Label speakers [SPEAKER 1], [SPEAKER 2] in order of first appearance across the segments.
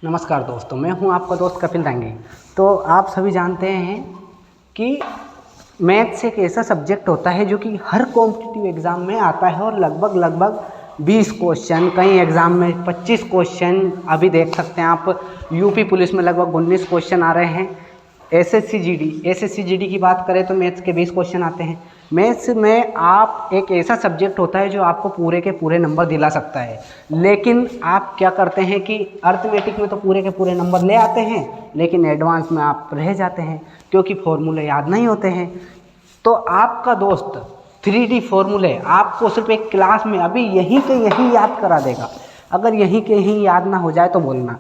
[SPEAKER 1] नमस्कार दोस्तों, मैं हूं आपका दोस्त कपिल दांगी। तो आप सभी जानते हैं कि मैथ्स एक ऐसा सब्जेक्ट होता है जो कि हर कॉम्पिटिटिव एग्ज़ाम में आता है और लगभग 20 क्वेश्चन, कई एग्ज़ाम में 25 क्वेश्चन अभी देख सकते हैं आप। यूपी पुलिस में लगभग 19 क्वेश्चन आ रहे हैं। एसएससी जीडी की बात करें तो मैथ्स के 20 क्वेश्चन आते हैं। मैथ्स में आप एक ऐसा सब्जेक्ट होता है जो आपको पूरे के पूरे नंबर दिला सकता है, लेकिन आप क्या करते हैं कि अर्थमेटिक में तो पूरे के पूरे नंबर ले आते हैं, लेकिन एडवांस में आप रह जाते हैं क्योंकि फॉर्मूले याद नहीं होते हैं। तो आपका दोस्त 3D फॉर्मूले आपको सिर्फ एक क्लास में अभी यहीं के यहीं याद करा देगा। अगर यहीं के यहीं याद ना हो जाए तो बोलना।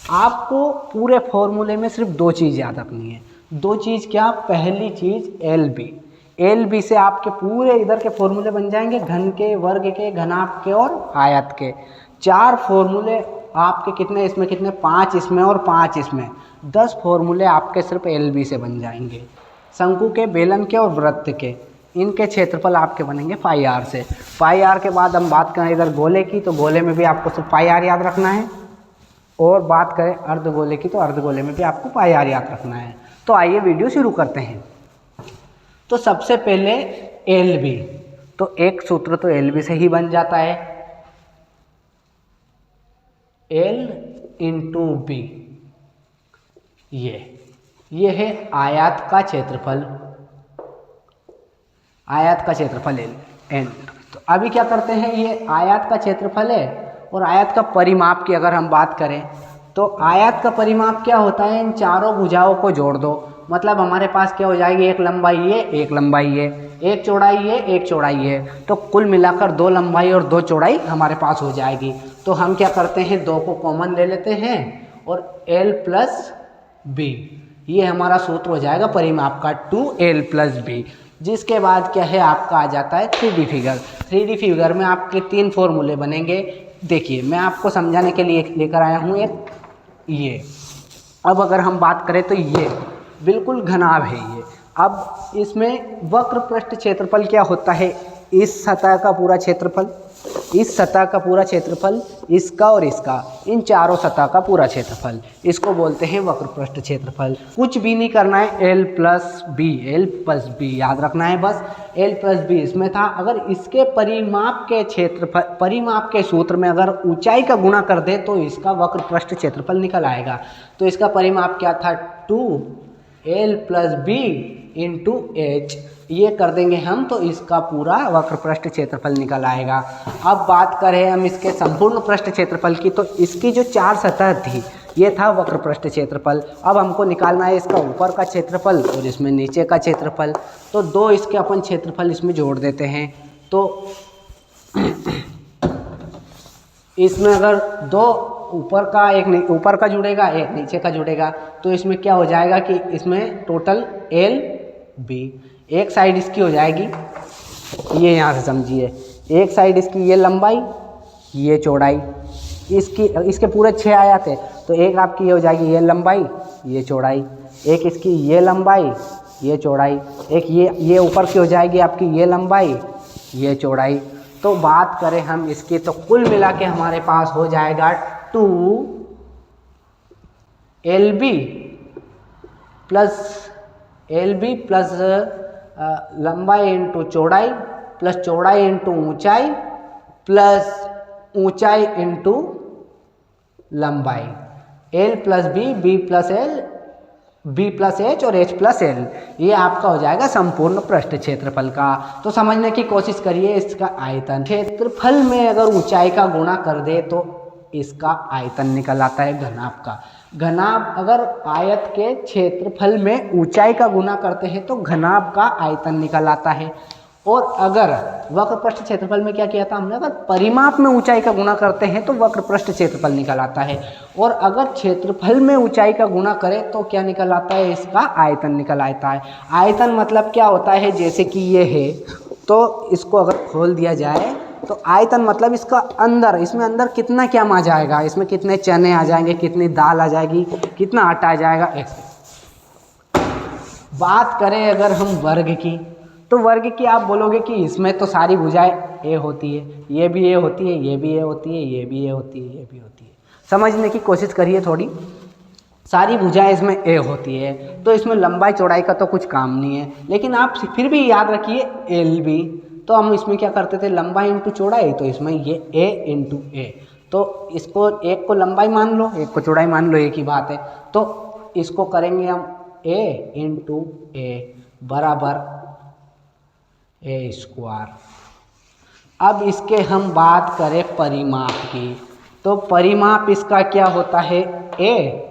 [SPEAKER 1] आपको पूरे फॉर्मूले में सिर्फ 2 चीज़ याद रखनी है। 2 चीज़ क्या? पहली चीज़ एल बी से आपके पूरे इधर के फॉर्मूले बन जाएंगे, घन के, वर्ग के, घनाभ के और आयत के। 4 फॉर्मूले आपके कितने इसमें, कितने 5 इसमें और 5 इसमें, 10 फॉर्मूले आपके सिर्फ एल बी से बन जाएंगे। शंकु के, बेलन के और वृत्त के, इनके क्षेत्रफल आपके बनेंगे पाई आर से। पाई आर के बाद हम बात करें इधर गोले की, तो गोले में भी आपको सिर्फ पाई आर याद रखना है। और बात करें अर्धगोले की, तो अर्धगोले में भी आपको पाई आर याद रखना है। तो आइए वीडियो शुरू करते हैं। तो सबसे पहले एल बी, तो एक सूत्र तो एल बी से ही बन जाता है, एल इंटू बी। ये है आयत का क्षेत्रफल, आयत का क्षेत्रफल एन। तो अभी क्या करते हैं, ये आयत का क्षेत्रफल है और आयत का परिमाप की अगर हम बात करें तो आयत का परिमाप क्या होता है, इन चारों भुजाओं को जोड़ दो। मतलब हमारे पास क्या हो जाएगी, एक लंबाई ये, एक लंबाई ये, एक चौड़ाई ये, एक चौड़ाई ये, तो कुल मिलाकर 2 लंबाई और 2 चौड़ाई हमारे पास हो जाएगी। तो हम क्या करते हैं, 2 को कॉमन ले लेते हैं और एल प्लस बी, ये हमारा सूत्र हो जाएगा परिमाप का 2l प्लस बी। जिसके बाद क्या है, आपका आ जाता है 3D फिगर। 3D फिगर में आपके 3 फॉर्मूले बनेंगे। देखिए मैं आपको समझाने के लिए लेकर आया हूँ एक ये। अब अगर हम बात करें तो ये बिल्कुल घनाभ है ये। अब इसमें वक्र पृष्ठ क्षेत्रफल क्या होता है, इस सतह का पूरा क्षेत्रफल, इस सतह का पूरा क्षेत्रफल, इसका और इसका, इन चारों सतह का पूरा क्षेत्रफल, इसको बोलते हैं वक्र पृष्ठ क्षेत्रफल। कुछ भी नहीं करना है, एल प्लस बी याद रखना है बस। एल प्लस बी इसमें था। अगर इसके परिमाप के क्षेत्रफल, परिमाप के सूत्र में अगर ऊंचाई का गुणा कर दे तो इसका वक्र पृष्ठ क्षेत्रफल निकल आएगा। तो इसका परिमाप क्या था, 2l plus B into H. ये कर देंगे हम तो इसका पूरा वक्र पृष्ठ क्षेत्रफल निकल आएगा। अब बात करें हम इसके संपूर्ण पृष्ठ क्षेत्रफल की, तो इसकी जो 4 सतह थी ये था वक्र पृष्ठ क्षेत्रफल। अब हमको निकालना है इसका ऊपर का क्षेत्रफल और इसमें नीचे का क्षेत्रफल। तो 2 इसके अपन क्षेत्रफल इसमें जोड़ देते हैं। तो इसमें अगर 2 ऊपर का, एक ऊपर का जुड़ेगा, एक नीचे का जुड़ेगा, तो इसमें क्या हो जाएगा कि इसमें टोटल एल बी, एक साइड इसकी हो जाएगी ये, यहाँ से समझिए, एक साइड इसकी ये लंबाई, ये चौड़ाई, इसके पूरे 6 आयत है। तो एक आपकी ये हो जाएगी ये लंबाई, ये चौड़ाई, एक इसकी ये लंबाई, ये चौड़ाई, एक ये ऊपर की हो जाएगी आपकी ये लंबाई, ये चौड़ाई। तो बात करें हम इसकी, तो कुल मिला के हमारे पास हो जाएगा 2LB प्लस लंबाई इंटू चौड़ाई प्लस चौड़ाई इंटू ऊंचाई प्लस ऊंचाई इंटू लंबाई, L plus B, B plus L, B plus H और एच प्लस एल। ये आपका हो जाएगा संपूर्ण पृष्ठ क्षेत्रफल का। तो समझने की कोशिश करिए इसका आयतन। क्षेत्रफल में अगर ऊंचाई का गुणा कर दे तो इसका आयतन निकल आता है घनाभ का। घनाभ, अगर आयत के क्षेत्रफल में ऊंचाई का गुणा करते हैं तो घनाभ का आयतन निकल आता है। और अगर वक्र पृष्ठ क्षेत्रफल में क्या किया था हमने, अगर परिमाप में ऊंचाई का गुणा करते हैं तो वक्र पृष्ठ क्षेत्रफल निकल आता है। और अगर क्षेत्रफल में ऊंचाई का गुणा करें तो क्या निकल आता है, इसका आयतन निकल आता है। आयतन मतलब क्या होता है, जैसे कि ये है तो इसको अगर खोल दिया जाए तो आयतन मतलब इसका अंदर, इसमें अंदर कितना क्या आ जाएगा, इसमें कितने चने आ जाएंगे, कितनी दाल आ जाएगी, कितना आटा आ जाएगा, ऐसे। बात करें अगर हम वर्ग की, तो वर्ग की आप बोलोगे कि इसमें तो सारी भुजाएं ए होती है, ये भी ए होती है, ये भी ए होती है, ये भी ए होती है, ये भी होती है। समझने की कोशिश करिए थोड़ी। सारी भुजाएं इसमें ए होती है, तो इसमें लंबाई चौड़ाई का तो कुछ काम नहीं है, लेकिन आप फिर भी याद रखिए एल बी। तो हम इसमें क्या करते थे, लंबाई इंटू चौड़ाई, तो इसमें ये ए इंटू ए, तो इसको एक को लंबाई मान लो, एक को चौड़ाई मान लो, एक ही बात है। तो इसको करेंगे हम ए इंटू ए बराबर ए स्क्वायर। अब इसके हम बात करें परिमाप की, तो परिमाप इसका क्या होता है, ए,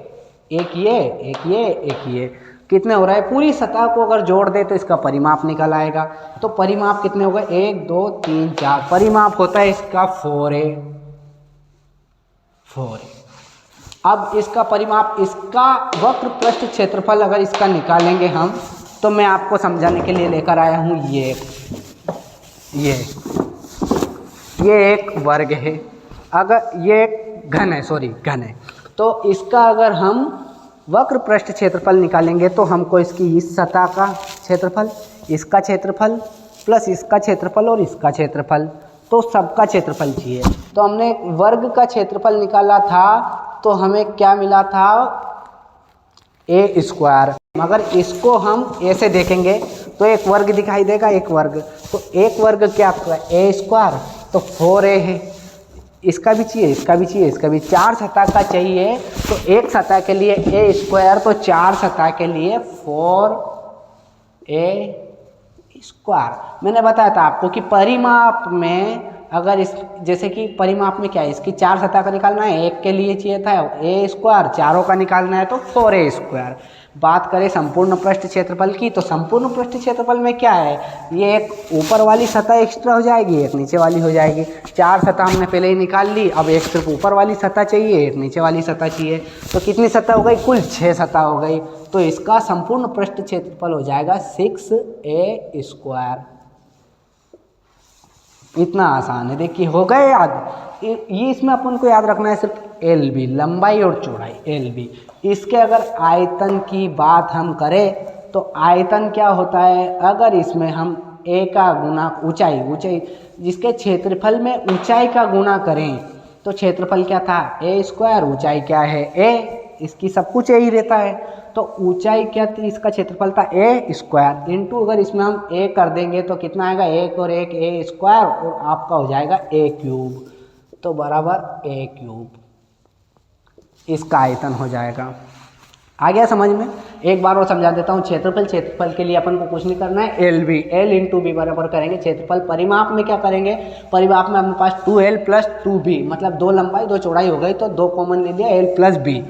[SPEAKER 1] एक ये एक ये एक ये, कितने हो रहा है, पूरी सतह को अगर जोड़ दे तो इसका परिमाप निकल आएगा। तो परिमाप कितने हो गए, 1 2 3 4, परिमाप होता है इसका 4a। अब इसका परिमाप, इसका वक्र पृष्ठ क्षेत्रफल अगर इसका निकालेंगे हम, तो मैं आपको समझाने के लिए लेकर आया हूँ ये एक वर्ग है, अगर ये एक घन है, घन है, तो इसका अगर हम वक्र पृष्ठ क्षेत्रफल निकालेंगे तो हमको इसकी इस सतह का क्षेत्रफल, इसका क्षेत्रफल प्लस इसका क्षेत्रफल और इसका क्षेत्रफल, तो सबका क्षेत्रफल चाहिए। तो हमने वर्ग का क्षेत्रफल निकाला था, तो हमें क्या मिला था, ए स्क्वायर। मगर इसको हम ऐसे देखेंगे तो एक वर्ग दिखाई देगा, एक वर्ग, तो एक वर्ग क्या आपका ए स्क्वायर, तो 4a है। इसका भी चाहिए, इसका भी चाहिए, इसका भी, 4 सतह का चाहिए, तो एक सतह के लिए ए स्क्वायर, तो 4 सतह के लिए 4a स्क्वायर। मैंने बताया था आपको कि परिमाप में अगर इस, जैसे कि परिमाप में क्या है, इसकी 4 सतह का निकालना है, एक के लिए चाहिए था ए स्क्वायर, चारों का निकालना है तो 4a स्क्वायर। बात करें संपूर्ण पृष्ठ क्षेत्रफल की, तो संपूर्ण पृष्ठ क्षेत्रफल में क्या है, ये एक ऊपर वाली सतह एक्स्ट्रा हो जाएगी, एक नीचे वाली हो जाएगी। 4 सतह हमने पहले ही निकाल ली, अब एक सिर्फ ऊपर वाली सतह चाहिए, एक नीचे वाली सतह चाहिए, तो कितनी सतह हो गई, कुल 6 सतह हो गई। तो इसका संपूर्ण पृष्ठ क्षेत्रफल हो जाएगा 6a स्क्वायर। इतना आसान है, देखिए हो गए याद। ये इसमें अपन को याद रखना है सिर्फ एल बी, लंबाई और चौड़ाई, एल बी। इसके अगर आयतन की बात हम करें तो आयतन क्या होता है, अगर इसमें हम ए का गुना ऊंचाई, जिसके क्षेत्रफल में ऊंचाई का गुना करें तो क्षेत्रफल क्या था, ए स्क्वायर, ऊंचाई क्या है ए, इसकी सब कुछ यही रहता है, तो ऊंचाई क्या थी, इसका क्षेत्रफल था ए स्क्वायर, इंटू अगर इसमें हम ए कर देंगे तो कितना आएगा, एक और एक ए स्क्वायर, और आपका हो जाएगा ए क्यूब, तो बराबर ए क्यूब, इसका आयतन हो जाएगा। आ गया समझ में। एक बार और समझा देता हूँ, क्षेत्रफल के लिए अपन को कुछ नहीं करना है, L B, L into B बराबर करेंगे क्षेत्रफल। परिमाप में क्या करेंगे, परिमाप में अपने पास 2l प्लस 2b, मतलब 2 लंबाई 2 चौड़ाई हो गई, तो 2 कॉमन ले लिया, l प्लस b,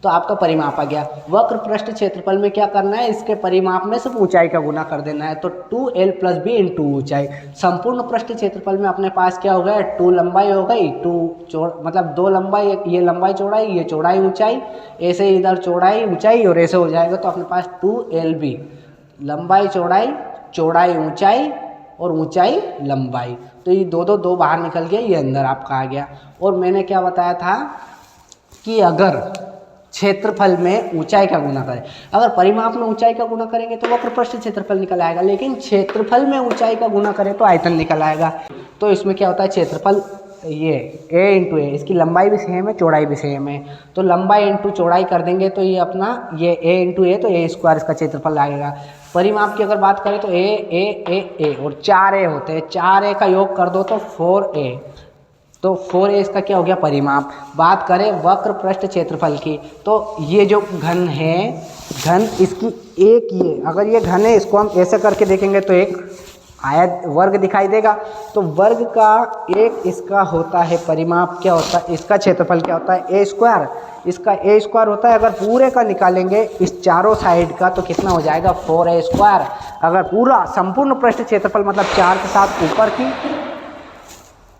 [SPEAKER 1] तो आपका परिमाप आ गया। वक्र पृष्ठ क्षेत्रफल में क्या करना है, इसके परिमाप में सिर्फ ऊंचाई का गुना कर देना है, तो 2l प्लस बी इंटू ऊंचाई। संपूर्ण पृष्ठ क्षेत्रफल में अपने पास क्या हो गया, 2 लंबाई हो गई, 2 मतलब 2 लंबाई, ये लंबाई चौड़ाई, ये चौड़ाई ऊंचाई, ऐसे इधर चौड़ाई ऊंचाई और ऐसे हो जाएगा, तो अपने पास 2lb, लंबाई चौड़ाई, चौड़ाई ऊंचाई और ऊंचाई लंबाई, तो ये दो बाहर निकल गया, ये अंदर आपका आ गया। और मैंने क्या बताया था कि अगर क्षेत्रफल में ऊंचाई का गुना करें, अगर परिमाप में ऊंचाई का गुना करेंगे तो वक्र पृष्ठ क्षेत्रफल निकल आएगा, लेकिन क्षेत्रफल में ऊंचाई का गुना करें तो आयतन निकल आएगा। तो इसमें क्या होता है, क्षेत्रफल ये a इंटू ए, इसकी लंबाई भी सेम है, चौड़ाई भी सेम है, तो लंबाई इंटू चौड़ाई कर देंगे तो ये अपना ये a इंटू ए, तो ए स्क्वायर इसका क्षेत्रफल आएगा। परिमाप की अगर बात करें तो ए और 4a होते हैं, 4a का योग कर दो तो 4a, तो 4a इसका क्या हो गया परिमाप। बात करें वक्र पृष्ठ क्षेत्रफल की, तो ये जो घन है, घन इसकी एक, ये अगर ये घन है, इसको हम ऐसे करके देखेंगे तो एक आयत वर्ग दिखाई देगा, तो वर्ग का एक इसका होता है परिमाप, क्या होता है इसका क्षेत्रफल क्या होता है, ए स्क्वायर, इसका ए स्क्वायर होता है। अगर पूरे का निकालेंगे इस चारों साइड का तो कितना हो जाएगा 4a स्क्वायर। अगर पूरा संपूर्ण पृष्ठ क्षेत्रफल मतलब 4 के साथ ऊपर की,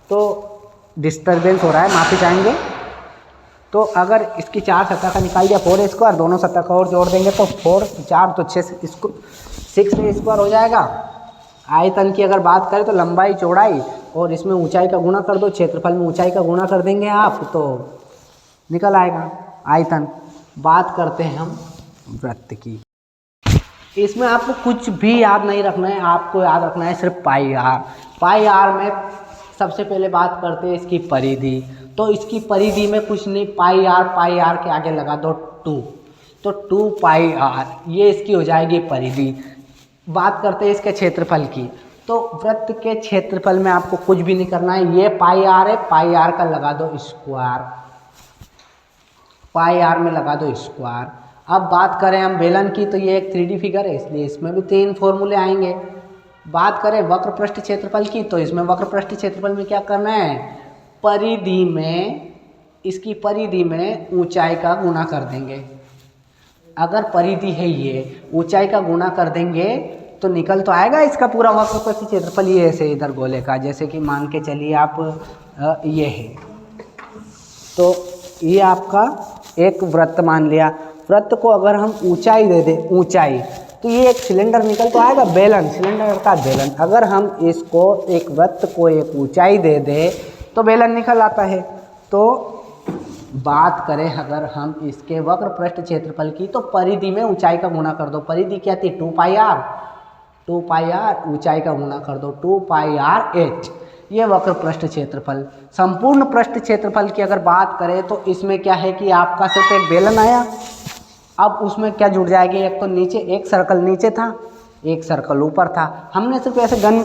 [SPEAKER 1] तो डिस्टर्बेंस हो रहा है, माफ़ी चाहेंगे, तो अगर इसकी 4 सतह का निकाल दिया 4a स्क्वायर, दोनों सतह का और जोड़ देंगे तो 4 4 तो 6, इसको 6a स्क्वायर हो जाएगा। आयतन की अगर बात करें तो लंबाई चौड़ाई और इसमें ऊंचाई का गुणा कर दो, क्षेत्रफल में ऊंचाई का गुणा कर देंगे आप तो निकल आएगा आयतन। बात करते हैं हम वृत्त की, इसमें आपको कुछ भी याद नहीं रखना है, आपको याद रखना है सिर्फ पाई आर। पाई आर में सबसे पहले बात करते हैं इसकी परिधि, तो इसकी परिधि में कुछ नहीं, पाई आर के आगे लगा दो 2, तो 2 पाई आर, ये इसकी हो जाएगी परिधि। बात करते हैं इसके क्षेत्रफल की, तो वृत्त के क्षेत्रफल में आपको कुछ भी नहीं करना है, ये पाई आर है, पाई आर का लगा दो स्क्वायर, पाई आर में लगा दो स्क्वायर। अब बात करें हम बेलन की, तो ये एक 3D फिगर है, इसलिए इसमें भी 3 फॉर्मूले आएंगे। बात करें वक्र पृष्ठ क्षेत्रफल की, तो इसमें वक्र पृष्ठ क्षेत्रफल में क्या करना है, परिधि में, इसकी परिधि में ऊंचाई का गुणा कर देंगे। अगर परिधि है ये, ऊंचाई का गुणा कर देंगे तो निकल तो आएगा इसका पूरा वक्र पृष्ठ क्षेत्रफल। ये ऐसे इधर गोले का, जैसे कि मान के चलिए आप ये है, तो ये आपका एक वृत्त मान लिया। वृत्त को अगर हम ऊंचाई दे दें, ऊंचाई, तो ये एक सिलेंडर निकल तो आएगा, बेलन, सिलेंडर का बेलन। अगर हम इसको, एक वृत्त को एक ऊंचाई दे दें तो बेलन निकल आता है। तो बात करें अगर हम इसके वक्र पृष्ठ क्षेत्रफल की, तो परिधि में ऊंचाई का गुणा कर दो। परिधि क्या थी, 2 पाई आर, 2 पाई आर, ऊंचाई का गुणा कर दो 2 पाई आर एच, ये वक्र पृष्ठ क्षेत्रफल। संपूर्ण पृष्ठ क्षेत्रफल की अगर बात करें तो इसमें क्या है कि आपका सिर्फ एक बेलन आया, अब उसमें क्या जुड़ जाएगी, एक तो नीचे एक सर्कल नीचे था, एक सर्कल ऊपर था, हमने सिर्फ ऐसे गन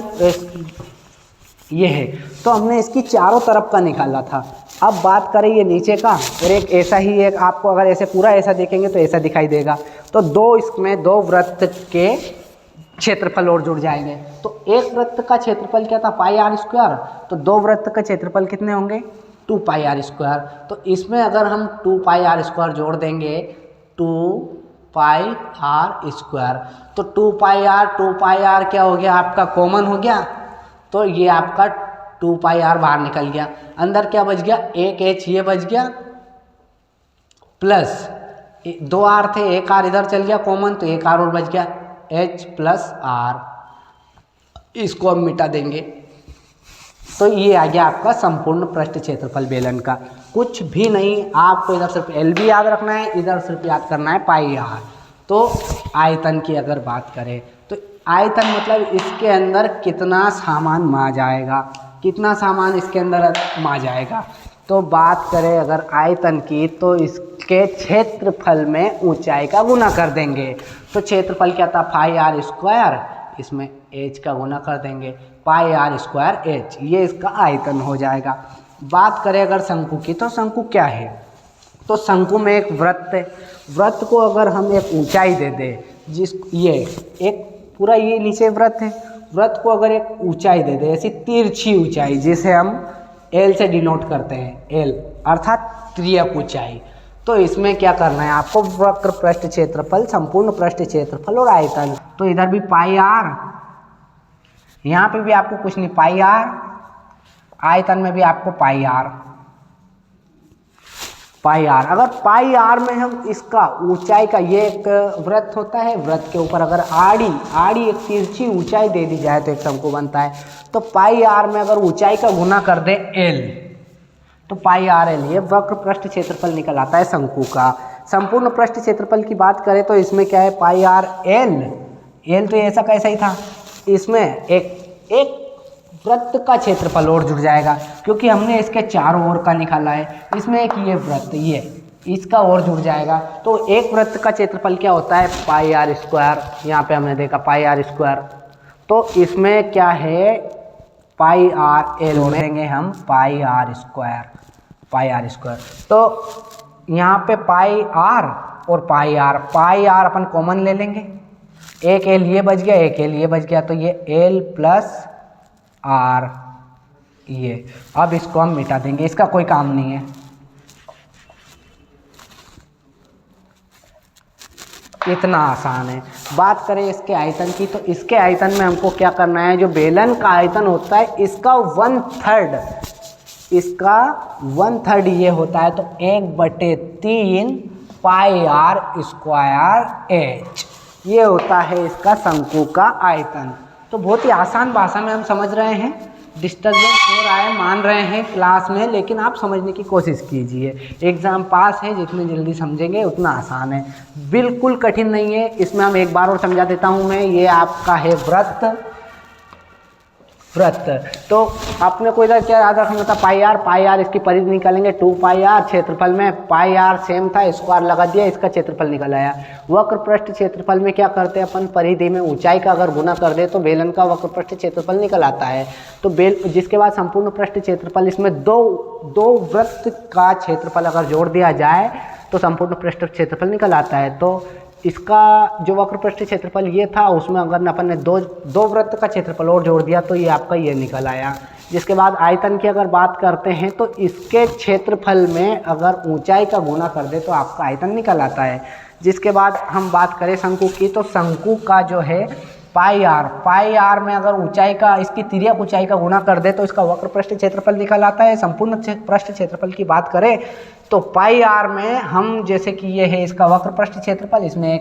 [SPEAKER 1] ये है, तो हमने इसकी चारों तरफ का निकाला था। अब बात करें ये नीचे का, और एक ऐसा ही, एक आपको अगर ऐसे पूरा ऐसा देखेंगे तो ऐसा दिखाई देगा, तो दो इसमें 2 वृत्त के क्षेत्रफल और जुड़ जाएंगे। तो एक वृत्त का क्षेत्रफल क्या था, पाई आर स्क्वायर, तो 2 वृत्त का क्षेत्रफल कितने होंगे, 2 पाई आर स्क्वायर। तो इसमें अगर हम 2 पाई आर स्क्वायर जोड़ देंगे, 2 पाई आर स्क्वायर, तो 2 पाई आर क्या हो गया आपका, कॉमन हो गया, तो ये आपका 2 पाई आर बाहर निकल गया। अंदर क्या बच गया, एक एच ये बच गया, प्लस 2 आर थे, एक आर इधर चल गया कॉमन, तो एक आर और बच गया, एच प्लस आर। इसको हम मिटा देंगे, तो ये आ गया आपका संपूर्ण पृष्ठ क्षेत्रफल बेलन का। कुछ भी नहीं, आपको इधर सिर्फ एल भी याद रखना है, इधर सिर्फ याद करना है पाई आर। तो आयतन की अगर बात करें, तो आयतन मतलब इसके अंदर कितना सामान मा जाएगा, कितना सामान इसके अंदर मा जाएगा। तो बात करें अगर आयतन की, तो इसके क्षेत्रफल में ऊंचाई का गुना कर देंगे। तो क्षेत्रफल क्या था, पाई आर स्क्वायर, इसमें एच का गुना कर देंगे, पाई आर स्क्वायर एच, ये इसका आयतन हो जाएगा। बात करें अगर शंकु की, तो शंकु क्या है, तो शंकु में एक वृत्त है, वृत्त को अगर हम एक ऊंचाई दे दें, जिस ये एक पूरा ये नीचे वृत्त है, वृत्त को अगर एक ऊंचाई दे दें, ऐसी तिरछी ऊंचाई, जिसे हम एल से डिनोट करते हैं, एल अर्थात त्रियक ऊंचाई, तो इसमें क्या करना है आपको, वक्र पृष्ठ क्षेत्रफल, संपूर्ण पृष्ठ क्षेत्रफल और आयतन। तो इधर भी पाई आर, यहाँ पे भी आपको कुछ नहीं, पाई आर, आयतन में भी आपको पाई आर, पाई आर। अगर पाई आर में हम इसका ऊंचाई का, ये एक वृत्त होता है, वृत्त के ऊपर अगर आड़ी एक तिरछी ऊंचाई दे दी जाए तो एक शंकु बनता है। तो पाई आर में अगर ऊंचाई का गुना कर दे एल, तो पाई आर एल, ये वक्र पृष्ठ क्षेत्रफल निकल आता है शंकु का। संपूर्ण पृष्ठ क्षेत्रफल की बात करें तो इसमें क्या है, पाई आर एल तो ऐसा कैसा ही था, इसमें एक वृत्त का क्षेत्रफल और जुड़ जाएगा, क्योंकि हमने इसके चारों ओर का निकाला है। इसमें एक ये वृत्त, ये इसका और जुड़ जाएगा। तो एक वृत्त का क्षेत्रफल क्या होता है, पाई आर स्क्वायर, यहाँ पे हमने देखा पाई आर स्क्वायर। तो इसमें क्या है, पाई आर एल में देंगे हम pi r square, pi r square. तो यहाँ पे पाई आर और पाई आर अपन कॉमन ले लेंगे, एक एल ये बच गया, एक एल ये बच गया, तो ये एल प्लस आर ये। अब इसको हम मिटा देंगे, इसका कोई काम नहीं है। इतना आसान है। बात करें इसके आयतन की, तो इसके आयतन में हमको क्या करना है, जो बेलन का आयतन होता है इसका 1/3, इसका 1/3 ये होता है, तो 1/3 पाई आर स्क्वायर एच, ये होता है इसका शंकु का आयतन। तो बहुत ही आसान भाषा में हम समझ रहे हैं, डिस्टर्बेंस हो रहा है मान रहे हैं क्लास में, लेकिन आप समझने की कोशिश कीजिए। एग्ज़ाम पास है, जितने जल्दी समझेंगे उतना आसान है, बिल्कुल कठिन नहीं है। इसमें हम एक बार और समझा देता हूँ मैं, ये आपका है वृत्त, वृत्त। तो आपने को इधर क्या याद रखना था, पाई आर इसकी परिधि निकालेंगे 2 पाई आर, क्षेत्रफल में पाई आर सेम था, स्क्वायर लगा दिया, इसका क्षेत्रफल निकल आया। वक्र पृष्ठ क्षेत्रफल में क्या करते हैं अपन, परिधि में ऊंचाई का अगर गुना कर दे तो बेलन का वक्र पृष्ठ क्षेत्रफल निकल आता है। तो जिसके बाद संपूर्ण पृष्ठ क्षेत्रफल, इसमें दो वृत्त का क्षेत्रफल अगर जोड़ दिया जाए तो संपूर्ण पृष्ठ क्षेत्रफल निकल आता है। तो इसका जो वक्र पृष्ठ क्षेत्रफल ये था, उसमें अगर अपन ने दो वृत्त का क्षेत्रफल और जोड़ दिया तो ये आपका ये निकल आया। जिसके बाद आयतन की अगर बात करते हैं तो इसके क्षेत्रफल में अगर ऊंचाई का गुना कर दे तो आपका आयतन निकल आता है। जिसके बाद हम बात करें शंकु की, तो शंकु का जो है पाई आर में अगर ऊंचाई का, इसकी तिर्यक ऊंचाई का गुना कर दे तो इसका वक्र पृष्ठ क्षेत्रफल निकल आता है। संपूर्ण पृष्ठ क्षेत्रफल की बात करें तो पाई आर में हम, जैसे कि ये है इसका वक्र पृष्ठ क्षेत्रफल, इसमें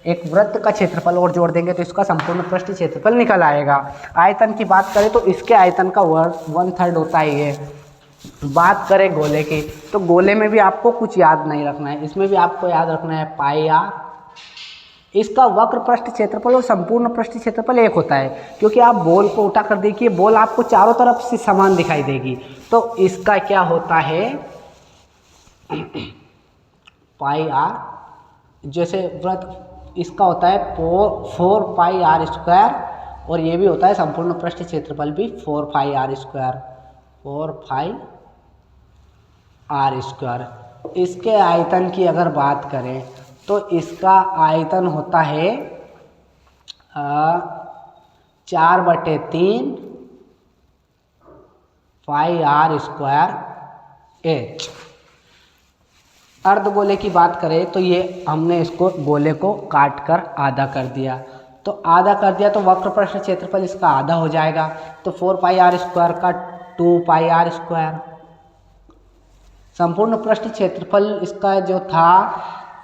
[SPEAKER 1] एक वृत्त का क्षेत्रफल और जोड़ देंगे तो इसका संपूर्ण पृष्ठ क्षेत्रफल निकल आएगा। आयतन की बात करें तो इसके आयतन का 1/3 होता है ये। बात करें गोले की, तो गोले में भी आपको कुछ याद नहीं रखना है, इसमें भी आपको याद रखना है पाई आर, इसका वक्र पृष्ठ क्षेत्रफल और संपूर्ण पृष्ठ क्षेत्रफल एक होता है। क्योंकि आप बॉल को उठा कर देखिए, बॉल आपको चारों तरफ से समान दिखाई देगी, तो इसका क्या होता है पाई आर, जैसे वृत्त इसका होता है 4 पाई आर स्क्वायर, और ये भी होता है संपूर्ण पृष्ठ क्षेत्रफल भी 4 pi r square, 4 pi r square. इसके आयतन की अगर बात करें तो इसका आयतन होता है 4/3 पाई आर स्क्वायर एच। अर्धगोले की बात करें तो ये हमने इसको गोले को काट कर आधा कर दिया, तो आधा कर दिया तो वक्र पृष्ठ क्षेत्रफल इसका आधा हो जाएगा, तो 4 पाई आर स्क्वायर का 2 पाई आर स्क्वायर। संपूर्ण पृष्ठ क्षेत्रफल इसका जो था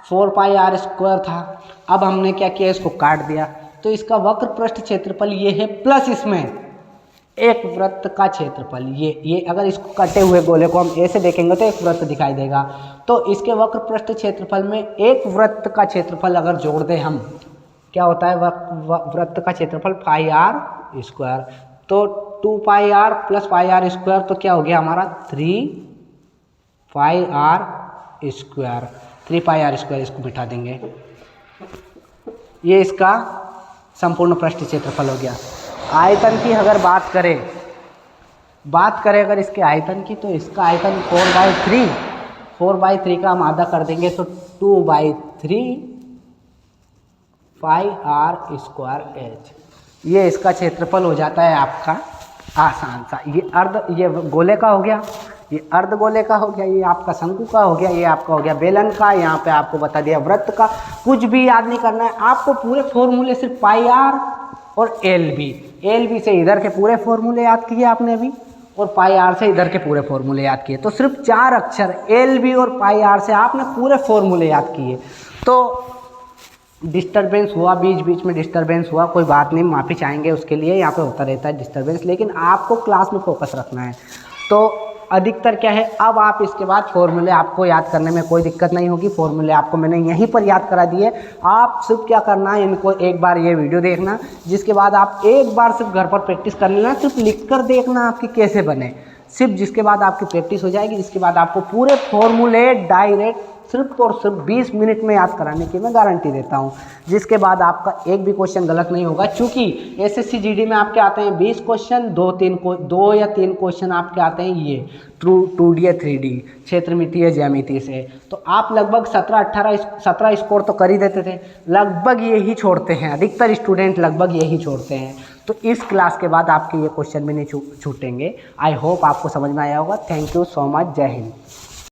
[SPEAKER 1] 4 पाई आर स्क्वायर था। अब हमने क्या किया, इसको काट दिया, तो इसका वक्र पृष्ठ क्षेत्रफल ये है, प्लस इसमें एक वृत्त का क्षेत्रफल, ये अगर इसको कटे हुए गोले को हम ऐसे देखेंगे तो एक वृत्त दिखाई देगा, तो इसके वक्र पृष्ठ क्षेत्रफल में एक वृत्त का क्षेत्रफल अगर जोड़ दें हम, क्या होता है वृत्त का क्षेत्रफल पाई आर स्क्वायर। तो 2 pi r plus pi r square, तो क्या हो गया हमारा 3 pi r square, 3 pi r square, इसको बिठा देंगे, ये इसका संपूर्ण पृष्ठ क्षेत्रफल हो गया। आयतन की अगर बात करें अगर इसके आयतन की, तो इसका आयतन 4/3 का हम आधा कर देंगे तो 2/3 पाई आर स्क्वायर एच, ये इसका क्षेत्रफल हो जाता है आपका आसान सा। ये गोले का हो गया, ये अर्धगोले का हो गया, ये आपका शंकु का हो गया, ये आपका हो गया बेलन का। यहाँ पे आपको बता दिया वृत्त का। कुछ भी याद नहीं करना है आपको, पूरे फॉर्मूले सिर्फ पाई आर और एल बी से इधर के पूरे फॉर्मूले याद किए आपने अभी, और पाई आर से इधर के पूरे फॉर्मूले याद किए। तो सिर्फ 4 अक्षर एल बी और पाई आर से आपने पूरे फॉर्मूले याद किए। तो डिस्टरबेंस हुआ, बीच में डिस्टरबेंस हुआ, कोई बात नहीं, माफ़ी चाहेंगे उसके लिए, यहाँ पे होता रहता है डिस्टरबेंस, लेकिन आपको क्लास में फोकस रखना है। तो अधिकतर क्या है, अब आप इसके बाद फॉर्मूले आपको याद करने में कोई दिक्कत नहीं होगी, फॉर्मूले आपको मैंने यहीं पर याद करा दिए। आप सिर्फ क्या करना है, इनको एक बार ये वीडियो देखना, जिसके बाद आप एक बार सिर्फ घर पर प्रैक्टिस कर लेना, सिर्फ लिख कर देखना आपकी कैसे बने, सिर्फ जिसके बाद आपकी प्रैक्टिस हो जाएगी, जिसके बाद आपको पूरे फॉर्मूले डायरेक्ट सिर्फ और सिर्फ 20 मिनट में याद कराने की मैं गारंटी देता हूँ, जिसके बाद आपका एक भी क्वेश्चन गलत नहीं होगा। चूँकि एसएससी जीडी में आपके आते हैं 20 क्वेश्चन, 2 या 3 क्वेश्चन आपके आते हैं ये 2D या 3D क्षेत्रमितीय ज्यामिति से। तो आप लगभग 17 स्कोर तो कर ही देते थे, लगभग यही छोड़ते हैं, अधिकतर स्टूडेंट लगभग यही छोड़ते हैं। तो इस क्लास के बाद आपके ये क्वेश्चन भी नहीं छूटेंगे। आई होप आपको समझ में आया होगा। थैंक यू सो मच, जय हिंद।